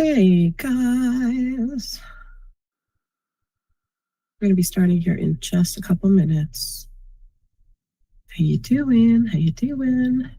Hey guys, we're gonna be starting here in just a couple minutes. How you doing? How you doing?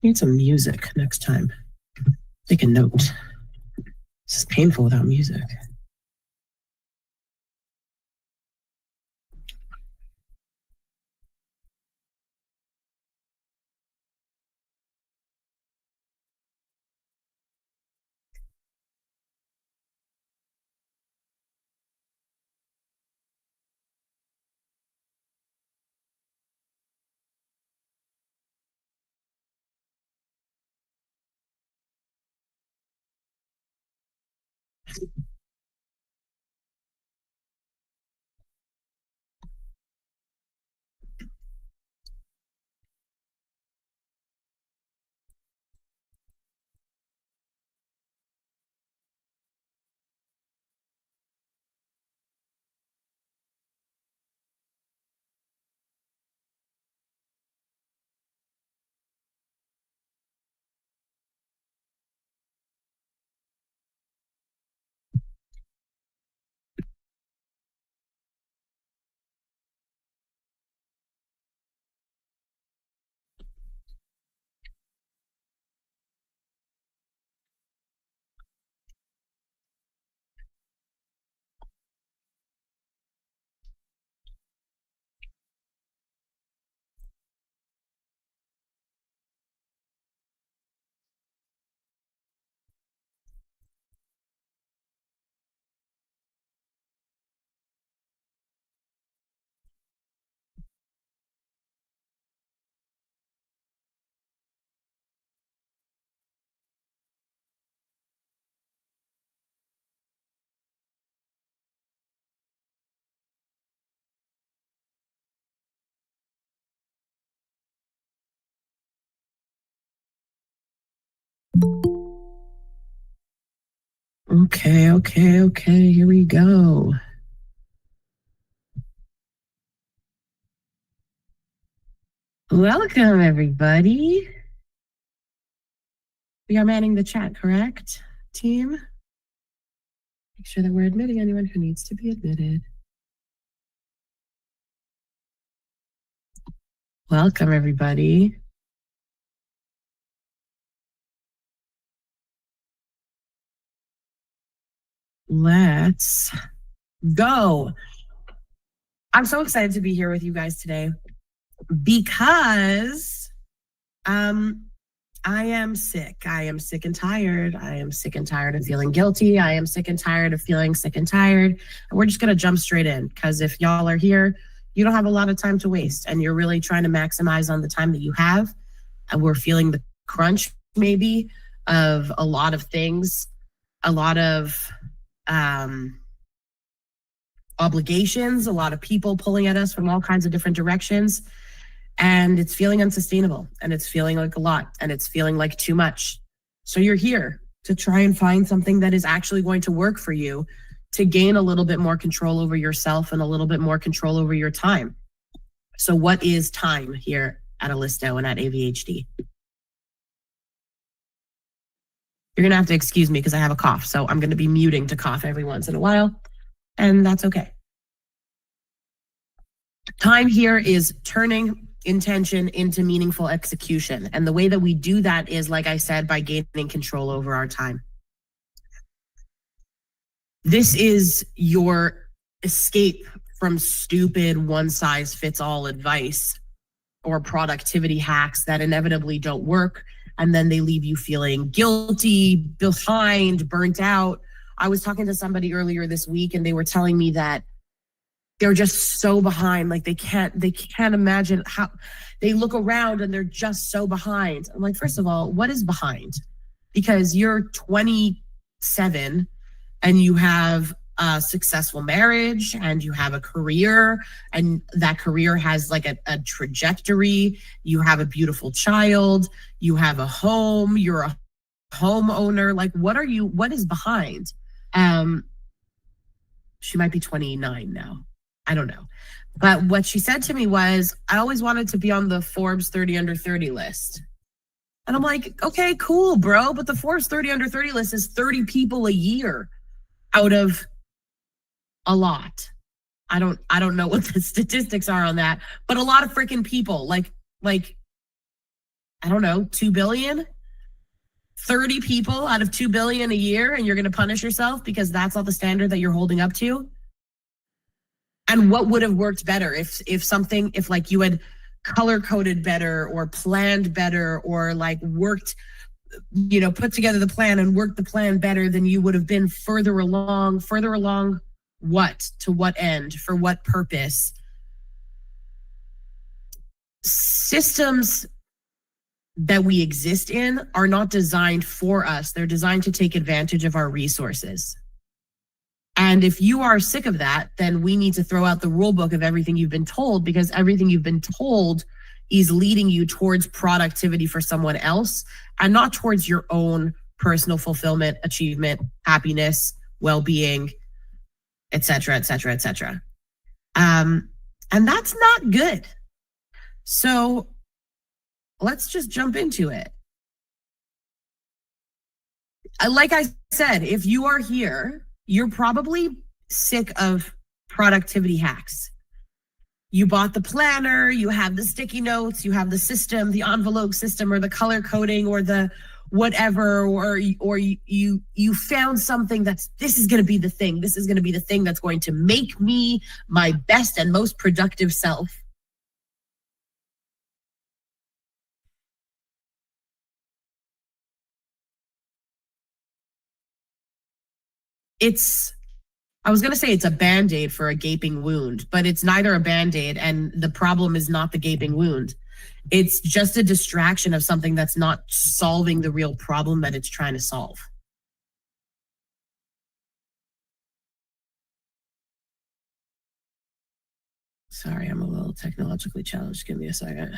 Need some music next time. Take a note. This is painful without music. Okay, here we go. Welcome, everybody. We are manning the chat, correct, team? Make sure that we're admitting anyone who needs to be admitted. Welcome, everybody. Let's go. I'm so excited to be here with you guys today because I am sick. I am sick and tired. I am sick and tired of feeling guilty. I am sick and tired of feeling sick and tired. And we're just going to jump straight in because if y'all are here, you don't have a lot of time to waste and you're really trying to maximize on the time that you have. And we're feeling the crunch maybe of a lot of things, a lot of obligations, a lot of people pulling at us from all kinds of different directions. And it's feeling unsustainable, and it's feeling like a lot, and it's feeling like too much. So you're here to try and find something that is actually going to work for you to gain a little bit more control over yourself and a little bit more control over your time. So what is time here at Allisto and at AVHD? You're going to have to excuse me because I have a cough. So I'm going to be muting to cough every once in a while, and that's okay. Time here is turning intention into meaningful execution. And the way that we do that is, like I said, by gaining control over our time. This is your escape from stupid one-size-fits-all advice or productivity hacks that inevitably don't work. And then they leave you feeling guilty, behind, burnt out. I was talking to somebody earlier this week, and they were telling me that they're just so behind. Like they can't imagine how they look around and they're just so behind. I'm like, first of all, what is behind? Because you're 27 and you have a successful marriage and you have a career, and that career has like a trajectory. You have a beautiful child, you have a home, you're a homeowner. Like, what is behind? She might be 29 now. I don't know. But what she said to me was, I always wanted to be on the Forbes 30 under 30 list. And I'm like, okay, cool, bro. But the Forbes 30 under 30 list is 30 people a year out of a lot. I don't know what the statistics are on that, but a lot of freaking people, like, I don't know, 2 billion, 30 people out of 2 billion a year. And you're going to punish yourself because that's not the standard that you're holding up to. And what would have worked better if like you had color coded better or planned better or like worked, put together the plan and worked the plan better, then you would have been further along what? To what end? For what purpose? Systems that we exist in are not designed for us. They're designed to take advantage of our resources. And if you are sick of that, then we need to throw out the rule book of everything you've been told, because everything you've been told is leading you towards productivity for someone else and not towards your own personal fulfillment, achievement, happiness, well-being, et cetera, et cetera, et cetera. And that's not good. So let's just jump into it. Like I said, if you are here, you're probably sick of productivity hacks. You bought the planner, you have the sticky notes, you have the system, the envelope system, or the color coding, or the whatever, or you found something this is going to be the thing. This is going to be the thing that's going to make me my best and most productive self. I was going to say it's a Band-Aid for a gaping wound, but it's neither a Band-Aid, and the problem is not the gaping wound. It's just a distraction of something that's not solving the real problem that it's trying to solve. Sorry, I'm a little technologically challenged. Give me a second.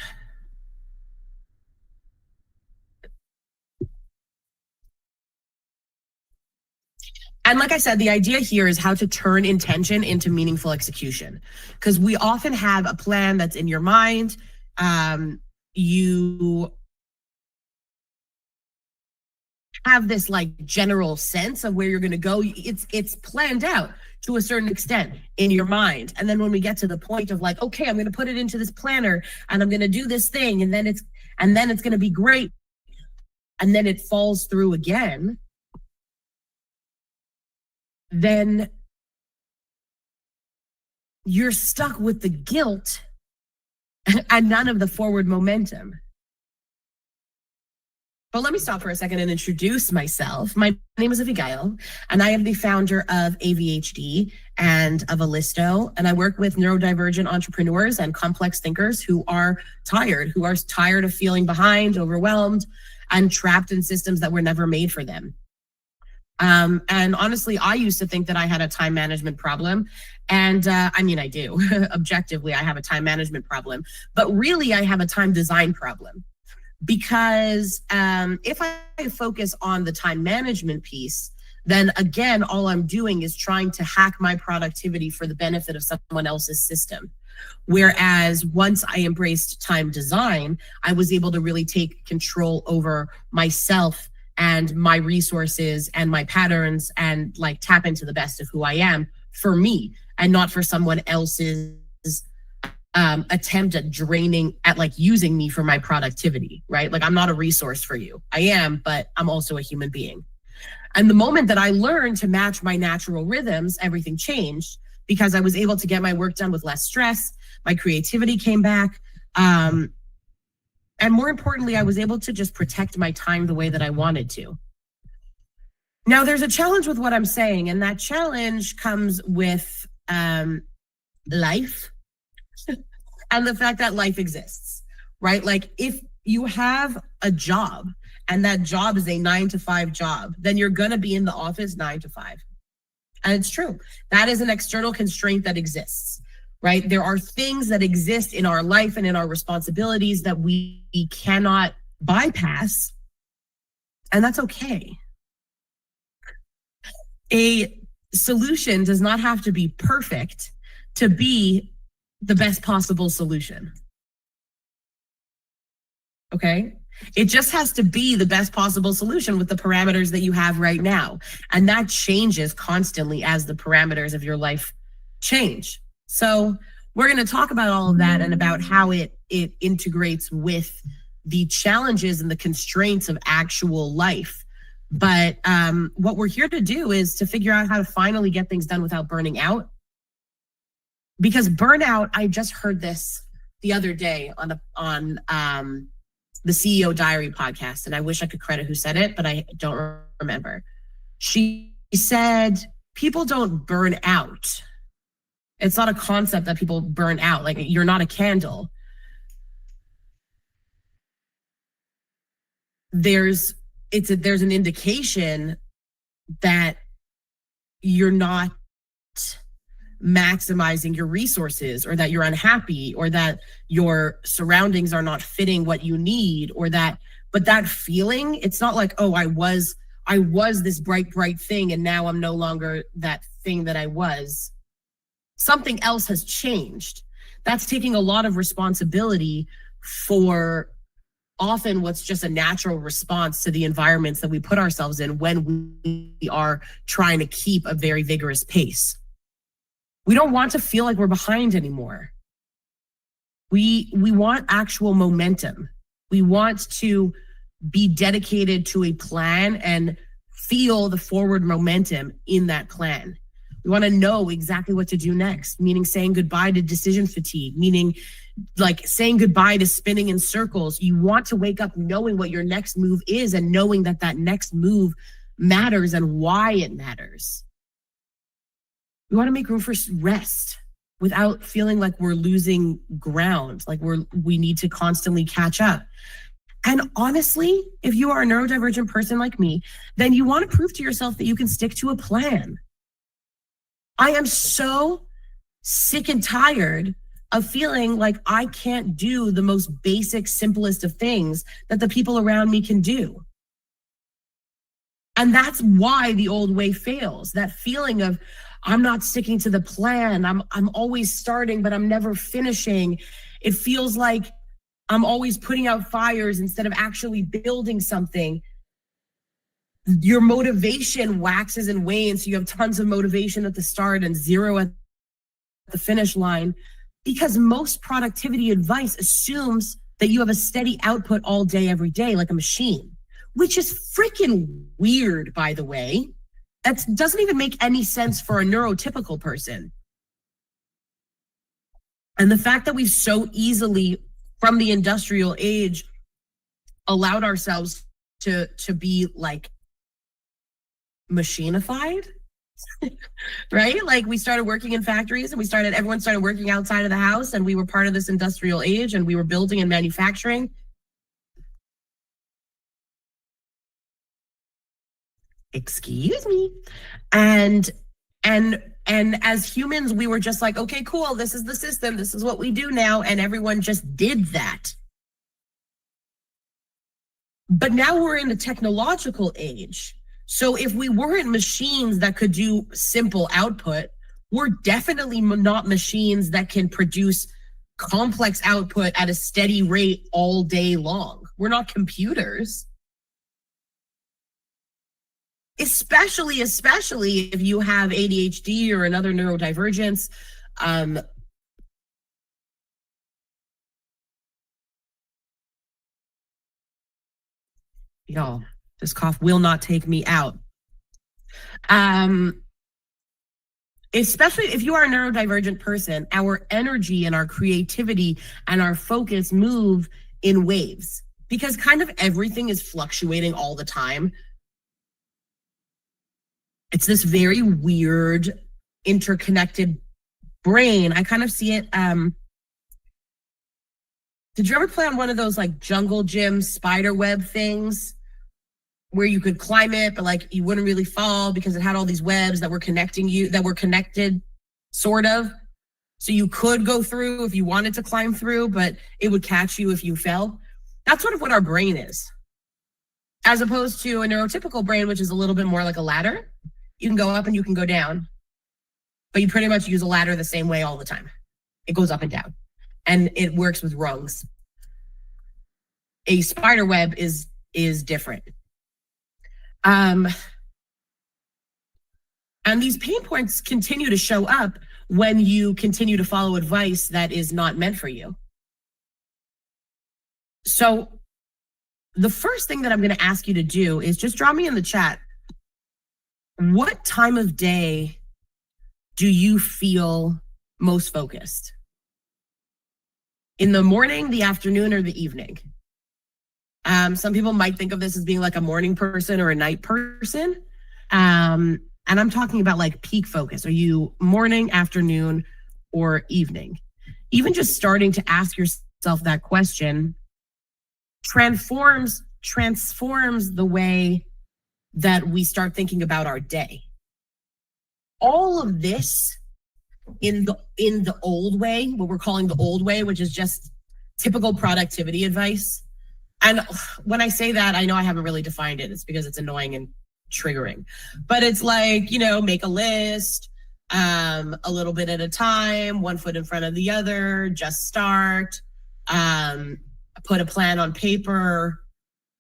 And like I said, the idea here is how to turn intention into meaningful execution. Because we often have a plan that's in your mind. You have this like general sense of where you're going to go. It's planned out to a certain extent in your mind. And then when we get to the point of like, okay, I'm going to put it into this planner and I'm going to do this thing, and then it's going to be great. And then it falls through again. Then you're stuck with the guilt and none of the forward momentum. But let me stop for a second and introduce myself. My name is Abigail, and I am the founder of AVHD and of Allisto. And I work with neurodivergent entrepreneurs and complex thinkers who are tired of feeling behind, overwhelmed, and trapped in systems that were never made for them. And honestly, I used to think that I had a time management problem. And I mean, I do. Objectively, I have a time management problem. But really, I have a time design problem. Because if I focus on the time management piece, then again, all I'm doing is trying to hack my productivity for the benefit of someone else's system. Whereas once I embraced time design, I was able to really take control over myself and my resources and my patterns and like tap into the best of who I am for me and not for someone else's attempt at draining, at like using me for my productivity, right? Like I'm not a resource for you. I am, but I'm also a human being. And the moment that I learned to match my natural rhythms, everything changed because I was able to get my work done with less stress. My creativity came back. And more importantly, I was able to just protect my time the way that I wanted to. Now, there's a challenge with what I'm saying, and that challenge comes with life and the fact that life exists, right? Like if you have a job and that job is a 9 to 5 job, then you're going to be in the office 9 to 5. And it's true. That is an external constraint that exists, right? There are things that exist in our life and in our responsibilities that we cannot bypass. And that's okay. A solution does not have to be perfect to be the best possible solution. Okay? It just has to be the best possible solution with the parameters that you have right now. And that changes constantly as the parameters of your life change. So we're going to talk about all of that and about how it integrates with the challenges and the constraints of actual life. But what we're here to do is to figure out how to finally get things done without burning out. Because burnout, I just heard this the other day on the CEO Diary podcast, and I wish I could credit who said it, but I don't remember. She said, people don't burn out. It's not a concept that people burn out. Like you're not a candle. There's an indication that you're not maximizing your resources, or that you're unhappy, or that your surroundings are not fitting what you need, or that, but that feeling, it's not like, oh, I was this bright thing and now I'm no longer that thing that I was. Something else has changed. That's taking a lot of responsibility for often what's just a natural response to the environments that we put ourselves in when we are trying to keep a very vigorous pace. We don't want to feel like we're behind anymore. We want actual momentum. We want to be dedicated to a plan and feel the forward momentum in that plan. We want to know exactly what to do next, meaning saying goodbye to decision fatigue, meaning like saying goodbye to spinning in circles. You want to wake up knowing what your next move is and knowing that that next move matters and why it matters. We want to make room for rest without feeling like we're losing ground, like we need to constantly catch up. And honestly, if you are a neurodivergent person like me, then you want to prove to yourself that you can stick to a plan. I am so sick and tired of feeling like I can't do the most basic, simplest of things that the people around me can do. And that's why the old way fails. That feeling of I'm not sticking to the plan. I'm always starting, but I'm never finishing. It feels like I'm always putting out fires instead of actually building something. Your motivation waxes and wanes. So you have tons of motivation at the start and zero at the finish line, because most productivity advice assumes that you have a steady output all day, every day, like a machine, which is freaking weird, by the way. That doesn't even make any sense for a neurotypical person. And the fact that we've so easily, from the industrial age, allowed ourselves to be like machinified, right? Like we started working in factories and everyone started working outside of the house, and we were part of this industrial age and we were building and manufacturing. excuse me. And and as humans, we were just like, okay, cool, this is the system, this is what we do now, and everyone just did that. But now we're in a technological age. So if we weren't machines that could do simple output, we're definitely not machines that can produce complex output at a steady rate all day long. We're not computers. Especially if you have ADHD or another neurodivergence. Y'all, this cough will not take me out. Um, Especially if you are a neurodivergent person, our energy and our creativity and our focus move in waves because kind of everything is fluctuating all the time. It's this very weird, interconnected brain. I kind of see it. Did you ever play on one of those like jungle gym spider web things where you could climb it, but like you wouldn't really fall because it had all these webs that were connecting you, that were connected, sort of? So you could go through if you wanted to climb through, but it would catch you if you fell. That's sort of what our brain is, as opposed to a neurotypical brain, which is a little bit more like a ladder. You can go up and you can go down, but you pretty much use a ladder the same way all the time. It goes up and down, and it works with rungs. A spider web is different. And these pain points continue to show up when you continue to follow advice that is not meant for you. So the first thing that I'm going to ask you to do is just drop me in the chat. What time of day do you feel most focused? In the morning, the afternoon, or the evening? Some people might think of this as being like a morning person or a night person. And I'm talking about like peak focus. Are you morning, afternoon, or evening? Even just starting to ask yourself that question transforms the way that we start thinking about our day. All of this in the old way, what we're calling the old way, which is just typical productivity advice. And when I say that, I know I haven't really defined it. It's because it's annoying and triggering. But it's like, make a list, a little bit at a time, one foot in front of the other, just start, put a plan on paper.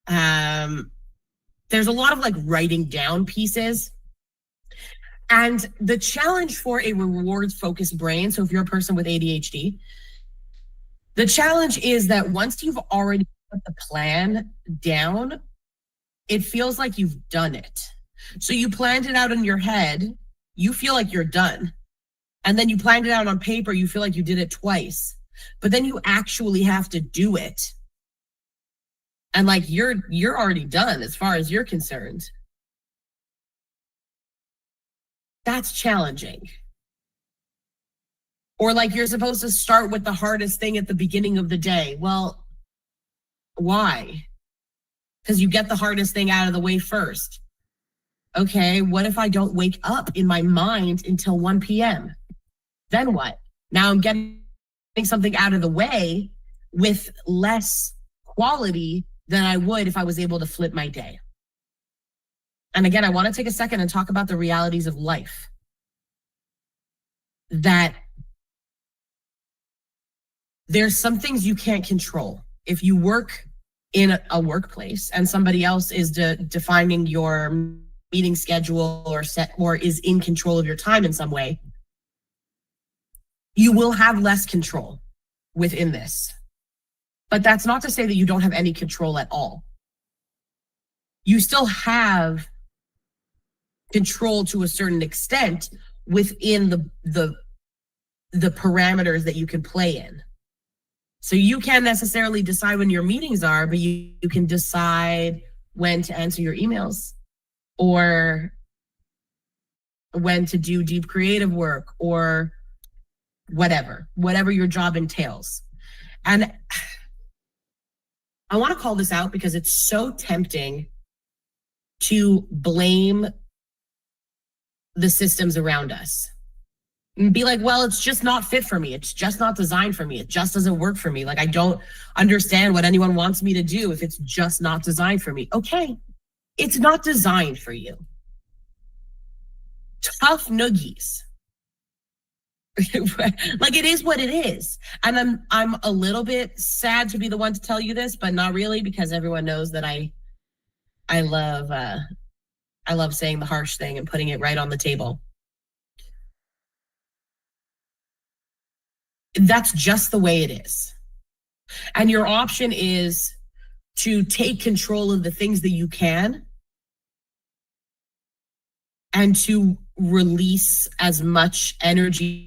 There's a lot of like writing down pieces. And the challenge for a rewards focused brain, so if you're a person with ADHD, the challenge is that once you've already put the plan down, it feels like you've done it. So you planned it out in your head, you feel like you're done. And then you planned it out on paper, you feel like you did it twice. But then you actually have to do it. And like you're already done as far as you're concerned. That's challenging. Or like you're supposed to start with the hardest thing at the beginning of the day. Well, why? Because you get the hardest thing out of the way first. Okay, what if I don't wake up in my mind until 1 p.m.? Then what? Now I'm getting something out of the way with less quality than I would if I was able to flip my day. And again, I want to take a second and talk about the realities of life. That there's some things you can't control. If you work in a workplace and somebody else is defining your meeting schedule or is in control of your time in some way, you will have less control within this. But that's not to say that you don't have any control at all. You still have control to a certain extent within the parameters that you can play in. So you can't necessarily decide when your meetings are, but you can decide when to answer your emails or when to do deep creative work or whatever your job entails. And I want to call this out because it's so tempting to blame the systems around us and be like, well, it's just not fit for me. It's just not designed for me. It just doesn't work for me. Like, I don't understand what anyone wants me to do if it's just not designed for me. Okay, it's not designed for you. Tough noogies. Like, it is what it is. And I'm a little bit sad to be the one to tell you this, but not really, because everyone knows that I love saying the harsh thing and putting it right on the table. That's just the way it is. And your option is to take control of the things that you can and to release as much energy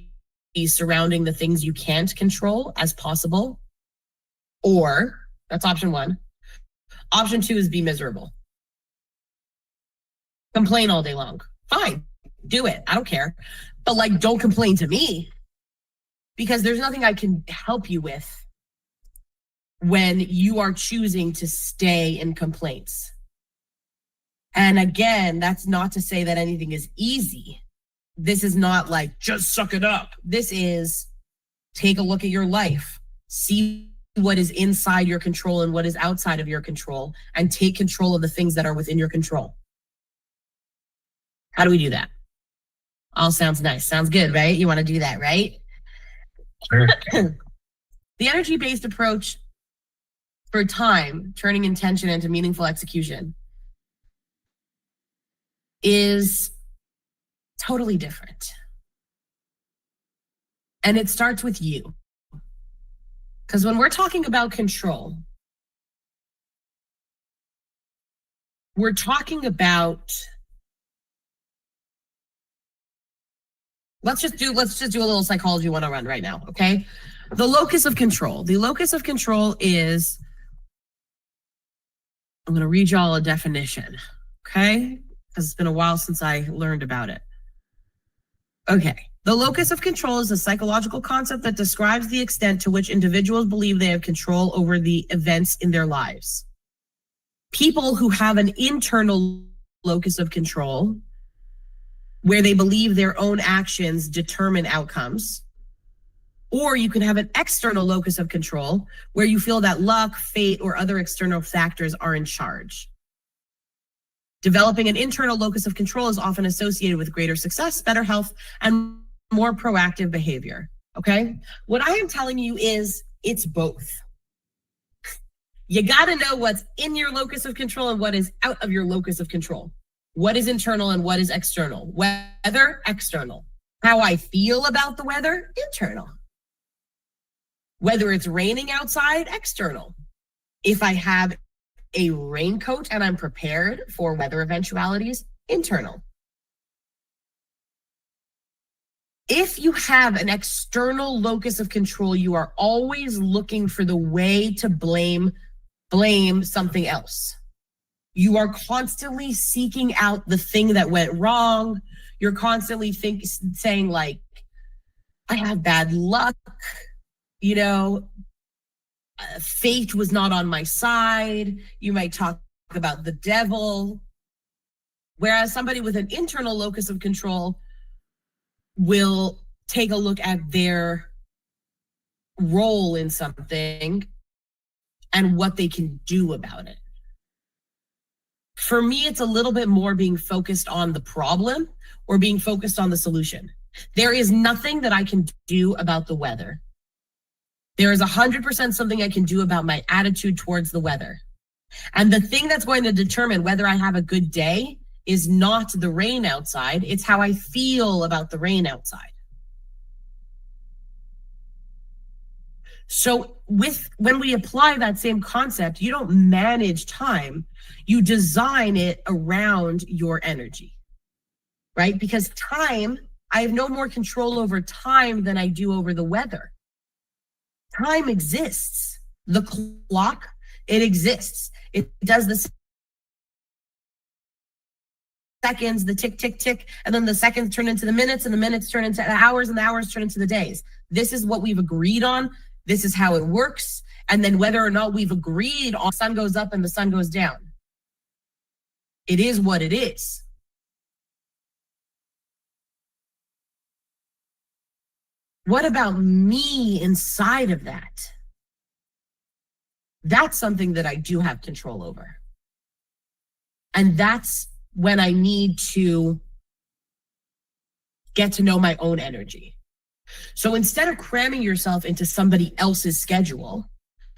surrounding the things you can't control as possible. Or that's option one. Option two is be miserable. Complain all day long. Fine, do it. I don't care. But like, don't complain to me, because there's nothing I can help you with when you are choosing to stay in complaints. And again, that's not to say that anything is easy. This is not like, just suck it up. This is, take a look at your life, see what is inside your control and what is outside of your control, and take control of the things that are within your control. How do we do that? All sounds nice. Sounds good, right? You want to do that, right? Sure. The energy-based approach for time, turning intention into meaningful execution, is totally different. And it starts with you. Because when we're talking about control, we're talking about, let's just do a little psychology 101 right now, okay? The locus of control. The locus of control is, I'm going to read y'all a definition, okay? Because it's been a while since I learned about it. Okay. The locus of control is a psychological concept that describes the extent to which individuals believe they have control over the events in their lives. People who have an internal locus of control, where they believe their own actions determine outcomes, or you can have an external locus of control, where you feel that luck, fate, or other external factors are in charge. Developing an internal locus of control is often associated with greater success, better health, and more proactive behavior, okay? What I am telling you is it's both. You gotta know what's in your locus of control and what is out of your locus of control. What is internal and what is external? Weather, external. How I feel about the weather, internal. Whether it's raining outside, external. If I have a raincoat and I'm prepared for weather eventualities, internal. If you have an external locus of control, you are always looking for the way to blame something else. You are constantly seeking out the thing that went wrong. You're constantly saying like, I have bad luck, you know, fate was not on my side. You might talk about the devil. Whereas somebody with an internal locus of control will take a look at their role in something and what they can do about it. For me, it's a little bit more being focused on the problem or being focused on the solution. There is nothing that I can do about the weather. There is 100% something I can do about my attitude towards the weather. And the thing that's going to determine whether I have a good day is not the rain outside, it's how I feel about the rain outside. So when we apply that same concept, you don't manage time, you design it around your energy, right? Because time, I have no more control over time than I do over the weather. Time exists. The clock, it exists. It does the seconds, the tick, tick, tick, and then the seconds turn into the minutes, and the minutes turn into the hours, and the hours turn into the days. This is what we've agreed on. This is how it works. And then whether or not we've agreed on, the sun goes up and the sun goes down. It is what it is. What about me inside of that? That's something that I do have control over. And that's when I need to get to know my own energy. So instead of cramming yourself into somebody else's schedule,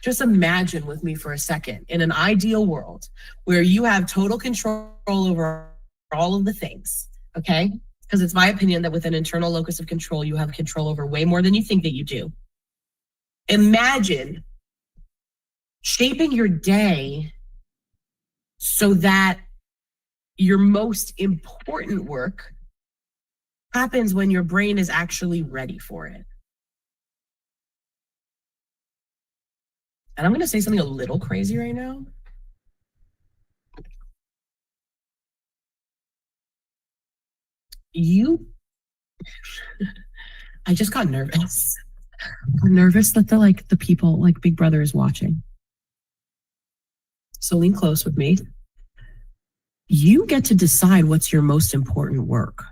just imagine with me for a second in an ideal world where you have total control over all of the things, okay? Because it's my opinion that with an internal locus of control, you have control over way more than you think that you do. Imagine shaping your day so that your most important work happens when your brain is actually ready for it. And I'm going to say something a little crazy right now. I just got nervous. I'm nervous that the people, like Big Brother is watching. So lean close with me. You get to decide what's your most important work.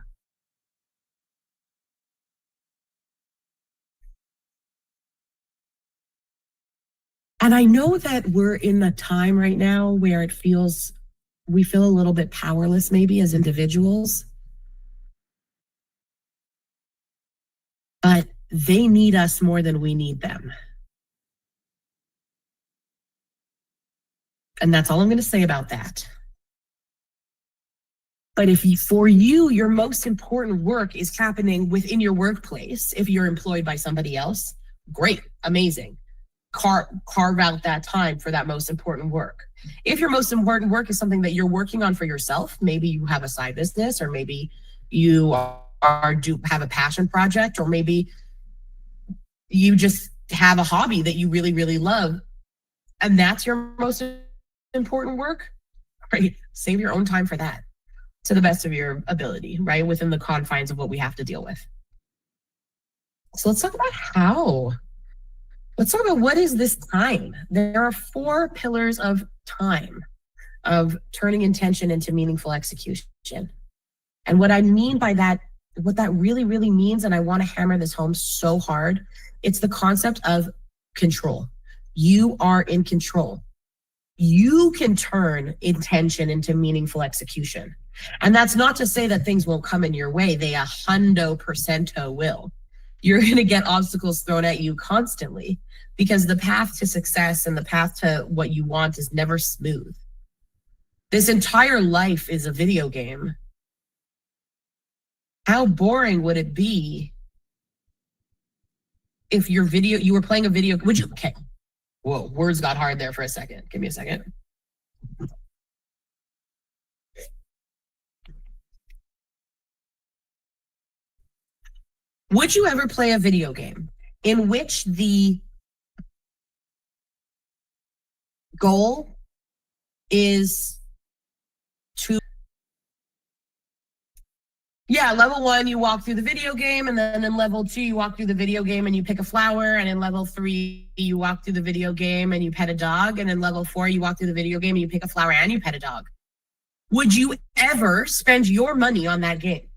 And I know that we're in a time right now where we feel a little bit powerless maybe as individuals, but they need us more than we need them. And that's all I'm going to say about that. But for you, your most important work is happening within your workplace. If you're employed by somebody else, great, amazing. Carve out that time for that most important work. If your most important work is something that you're working on for yourself, maybe you have a side business, or maybe you have a passion project, or maybe you just have a hobby that you really, really love, and that's your most important work, right? Save your own time for that to the best of your ability, right? Within the confines of what we have to deal with. So let's talk about how. Let's talk about what is this time. There are 4 pillars of time, of turning intention into meaningful execution. And what I mean by that, what that really, really means, and I want to hammer this home so hard, it's the concept of control. You are in control. You can turn intention into meaningful execution. And that's not to say that things won't come in your way. They 100% will. You're going to get obstacles thrown at you constantly because the path to success and the path to what you want is never smooth. This entire life is a video game. How boring would it be if you were playing a video? Okay. Whoa, words got hard there for a second. Give me a second. Would you ever play a video game in which the goal is to, level 1, you walk through the video game, and then in level 2, you walk through the video game and you pick a flower, and in level 3, you walk through the video game and you pet a dog, and in level 4, you walk through the video game and you pick a flower and you pet a dog? Would you ever spend your money on that game?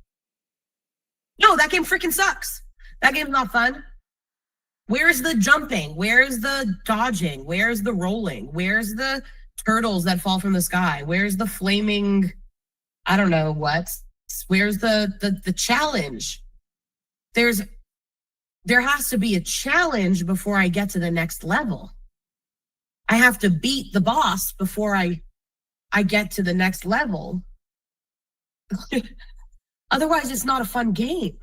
No, that game freaking sucks. That game's not fun. Where's the jumping? Where's the dodging? Where's the rolling? Where's the turtles that fall from the sky? Where's the flaming, I don't know what? Where's the challenge? There has to be a challenge before I get to the next level. I have to beat the boss before I get to the next level. Otherwise, it's not a fun game.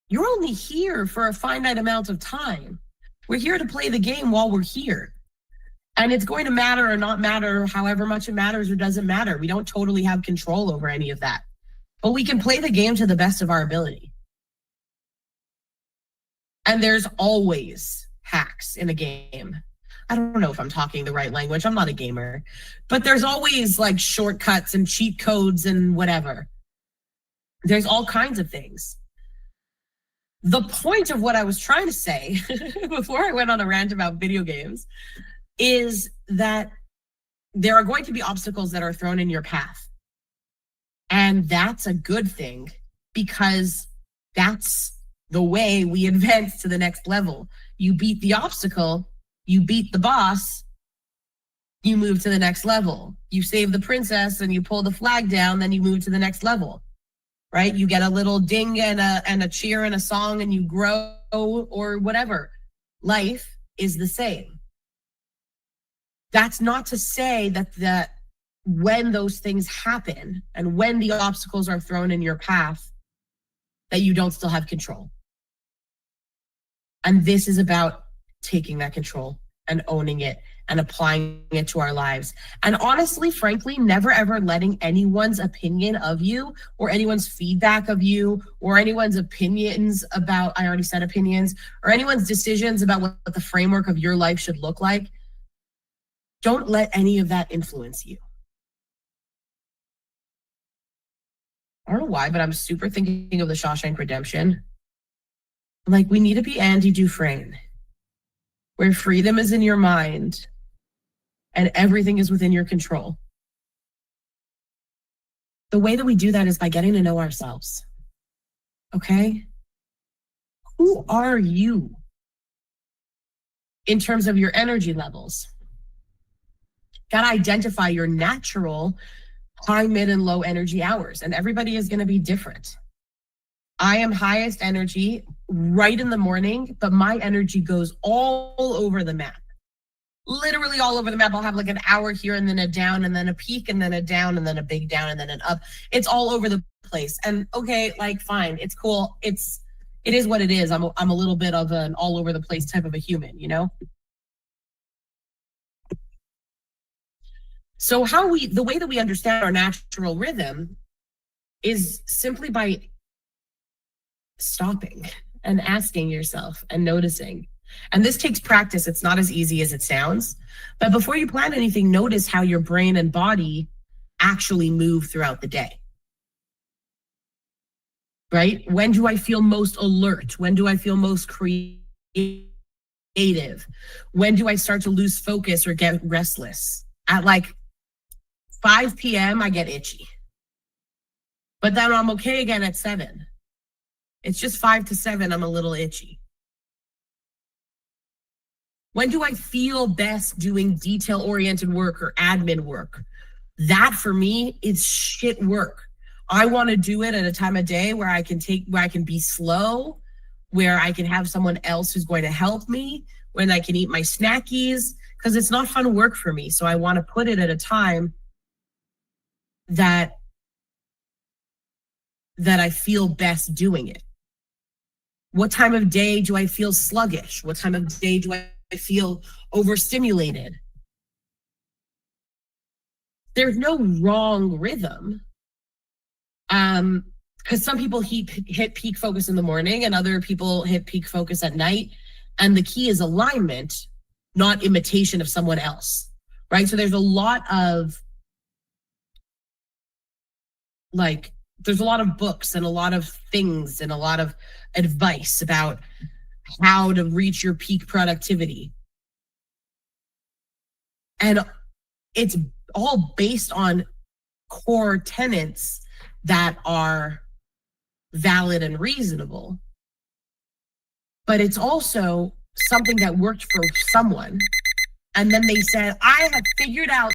You're only here for a finite amount of time. We're here to play the game while we're here. And it's going to matter or not matter, however much it matters or doesn't matter. We don't totally have control over any of that. But we can play the game to the best of our ability. And there's always hacks in a game. I don't know if I'm talking the right language. I'm not a gamer. But there's always like shortcuts and cheat codes and whatever. There's all kinds of things. The point of what I was trying to say before I went on a rant about video games is that there are going to be obstacles that are thrown in your path. And that's a good thing, because that's the way we advance to the next level. You beat the obstacle, you beat the boss, you move to the next level. You save the princess and you pull the flag down, then you move to the next level, right? You get a little ding and a cheer and a song, and you grow, or whatever. Life is the same. That's not to say that when those things happen and when the obstacles are thrown in your path, that you don't still have control. And this is about taking that control and owning it and applying it to our lives. And honestly, frankly, never ever letting anyone's opinion of you, or anyone's feedback of you, or anyone's opinions about, I already said opinions, or anyone's decisions about what the framework of your life should look like. Don't let any of that influence you. I don't know why, but I'm super thinking of the Shawshank Redemption. Like, we need to be Andy Dufresne, where freedom is in your mind and everything is within your control. The way that we do that is by getting to know ourselves. Okay? Who are you in terms of your energy levels? Got to identify your natural high, mid, and low energy hours, and everybody is going to be different. I am highest energy right in the morning, but my energy goes all over the map. Literally all over the map. I'll have like an hour here, and then a down, and then a peak, and then a down, and then a big down, and then an up. It's all over the place. And okay, like, fine, it's cool. It is what it is. I'm a little bit of an all over the place type of a human, you know? So the way that we understand our natural rhythm is simply by stopping and asking yourself and noticing. And this takes practice. It's not as easy as it sounds. But before you plan anything, notice how your brain and body actually move throughout the day. Right? When do I feel most alert? When do I feel most creative? When do I start to lose focus or get restless? At like 5 p.m., I get itchy. But then I'm okay again at 7. It's just 5 to 7, I'm a little itchy. When do I feel best doing detail-oriented work or admin work? That for me is shit work. I want to do it at a time of day where I can be slow, where I can have someone else who's going to help me, when I can eat my snackies, because it's not fun work for me. So I want to put it at a time that I feel best doing it. What time of day do I feel sluggish? What time of day do I feel overstimulated? There's no wrong rhythm. Because some people hit peak focus in the morning and other people hit peak focus at night. And the key is alignment, not imitation of someone else, right? So there's a lot of books and a lot of things and a lot of advice about how to reach your peak productivity. And it's all based on core tenets that are valid and reasonable. But it's also something that worked for someone. And then they said, I have figured out